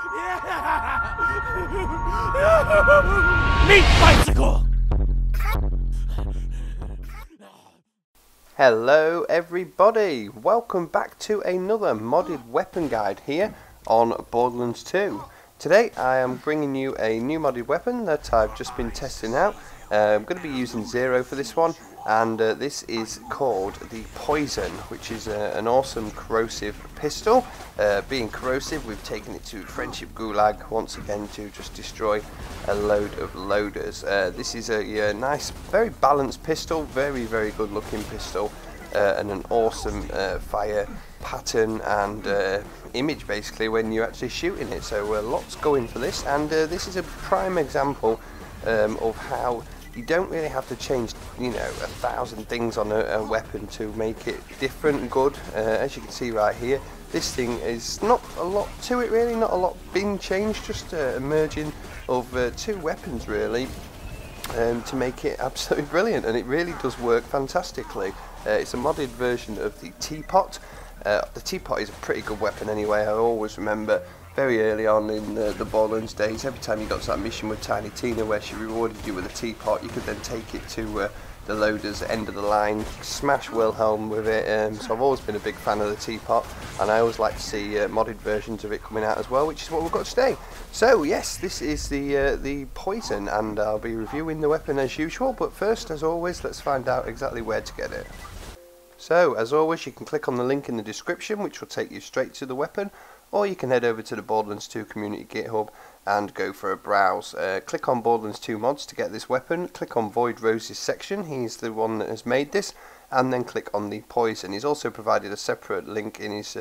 Meat bicycle! Hello everybody, welcome back to another modded weapon guide here on Borderlands 2. Today I am bringing you a new modded weapon that I've just been testing out. I'm going to be using Zero for this one, and this is called the Poison, which is an awesome corrosive pistol. Being corrosive, we've taken it to Friendship Gulag once again to just destroy a load of loaders. This is a nice, very balanced pistol, very good looking pistol, and an awesome fire pattern and image basically when you're actually shooting it. So lots going for this, and this is a prime example of how you don't really have to change, 1,000 things on a weapon to make it different and good. As you can see right here, this thing is not a lot to it really, not a lot being changed, just a merging of two weapons really to make it absolutely brilliant, and it really does work fantastically. It's a modded version of the teapot. The teapot is a pretty good weapon anyway. I always remember very early on in the Borderlands days, every time you got to that mission with Tiny Tina where she rewarded you with a teapot, you could then take it to the loaders end of the line, smash Wilhelm with it. So I've always been a big fan of the teapot, and I always like to see modded versions of it coming out as well, which is what we've got today. So yes, this is the Poison, and I'll be reviewing the weapon as usual, but first, as always, let's find out exactly where to get it. So as always, you can click on the link in the description, which will take you straight to the weapon, or you can head over to the Borderlands 2 community GitHub and go for a browse. Click on Borderlands 2 mods to get this weapon, click on VoidRose's section, he's the one that has made this, and then click on the Poison. He's also provided a separate link in his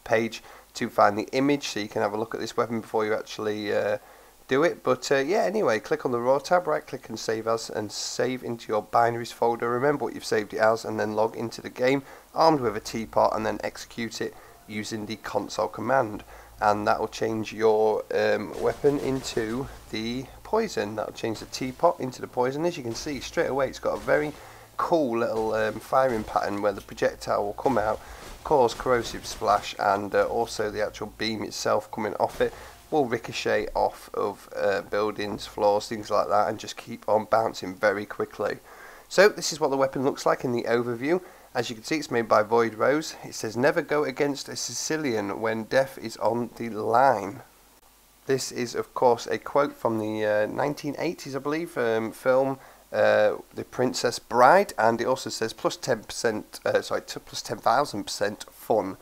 page to find the image, so you can have a look at this weapon before you actually do it. But yeah, anyway, click on the Raw tab, right click and save as, and save into your binaries folder. Remember what you've saved it as, and then log into the game armed with a teapot, and then execute it using the console command, and that will change your weapon into the Poison. That will change the teapot into the Poison. As you can see straight away, it's got a very cool little firing pattern where the projectile will come out, cause corrosive splash, and also the actual beam itself coming off it will ricochet off of buildings, floors, things like that, and just keep on bouncing very quickly. So this is what the weapon looks like in the overview. As you can see, it's made by VoidRose. It says, "Never go against a Sicilian when death is on the line." This is, of course, a quote from the 1980s, I believe, film The Princess Bride, and it also says plus 10%, plus 10,000% fun.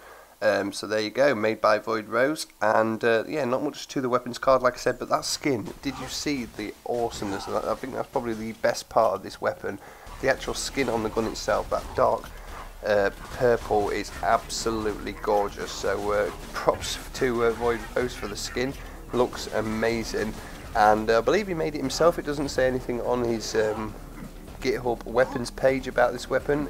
So there you go, made by VoidRose, and yeah, not much to the weapons card, like I said, but that skin, did you see the awesomeness of that? I think that's probably the best part of this weapon. The actual skin on the gun itself, that dark purple, is absolutely gorgeous. So props to VoidRose for the skin, looks amazing, and I believe he made it himself. It doesn't say anything on his GitHub weapons page about this weapon,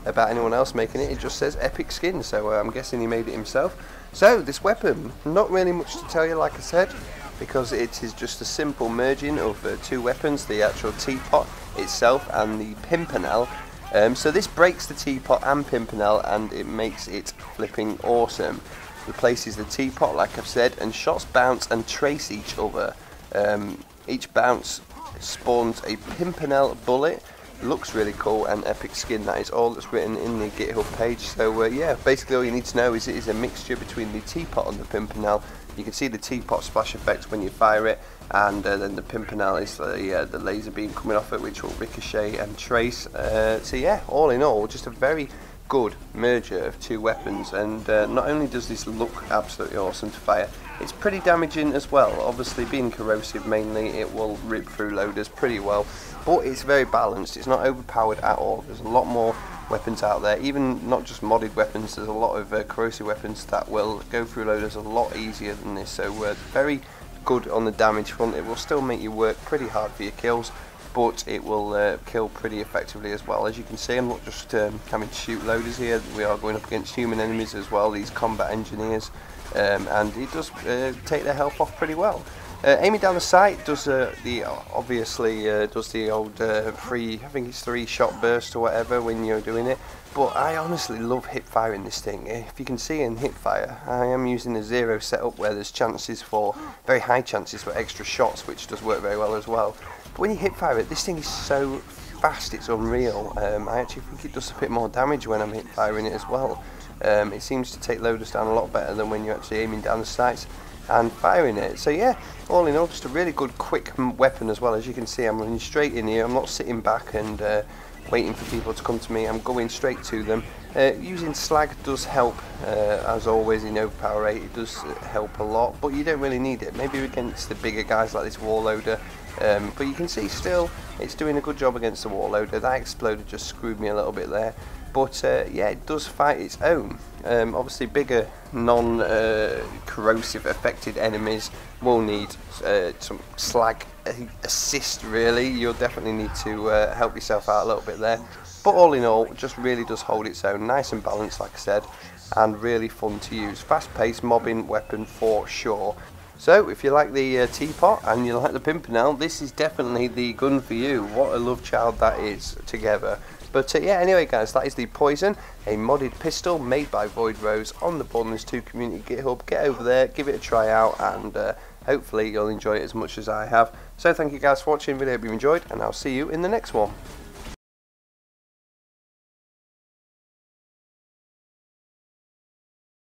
about anyone else making it. It just says epic skin, so I'm guessing he made it himself. So this weapon, not really much to tell you, like I said, because it is just a simple merging of two weapons, the actual teapot itself and the pimpernel. So this breaks the teapot and pimpernel, and it makes it flipping awesome. Replaces the teapot, like I've said, and shots bounce and trace each other. Each bounce spawns a pimpernel bullet. Looks really cool, and epic skin. That is all that's written in the GitHub page. So yeah, basically all you need to know is it is a mixture between the teapot and the pimpernel. You can see the teapot splash effect when you fire it, and then the pimpernel is the laser beam coming off it, which will ricochet and trace. So yeah, all in all, just a very good merger of two weapons, and not only does this look absolutely awesome to fire, it's pretty damaging as well. Obviously, being corrosive mainly, it will rip through loaders pretty well, but it's very balanced. It's not overpowered at all. There's a lot more weapons out there, even not just modded weapons. There's a lot of corrosive weapons that will go through loaders a lot easier than this, so very good on the damage front. It will still make you work pretty hard for your kills, but it will kill pretty effectively as well. As you can see, I'm not just having to shoot loaders here, we are going up against human enemies as well, these combat engineers, and it does take their health off pretty well. Aiming down the sight does obviously does the old free, I think it's 3-shot burst or whatever when you're doing it. But I honestly love hip firing this thing. If you can see in hip fire, I am using a 0 setup where there's chances for, very high chances for extra shots, which does work very well as well. But when you hip fire it, this thing is so fast, it's unreal. I actually think it does a bit more damage when I'm hip firing it as well. It seems to take loaders down a lot better than when you're actually aiming down the sights and firing it. So yeah, all in all, just a really good quick weapon as well. As you can see, I'm running straight in here. I'm not sitting back and waiting for people to come to me. I'm going straight to them. Using slag does help, as always in overpower rate. It does help a lot, but you don't really need it. Maybe against the bigger guys like this warloader, but you can see still it's doing a good job against the warloader. That exploder just screwed me a little bit there. But yeah, it does fight its own. Obviously bigger non-corrosive affected enemies will need some slag assist really. You'll definitely need to help yourself out a little bit there. But all in all, just really does hold its own. Nice and balanced, like I said, and really fun to use. Fast-paced mobbing weapon for sure. So, if you like the teapot and you like the Pimpernel, this is definitely the gun for you. What a love child that is together. But yeah, anyway guys, that is the Poison, a modded pistol made by VoidRose on the Borderlands 2 community GitHub. Get over there, give it a try out, and hopefully you'll enjoy it as much as I have. So thank you guys for watching, really hope you enjoyed, and I'll see you in the next one.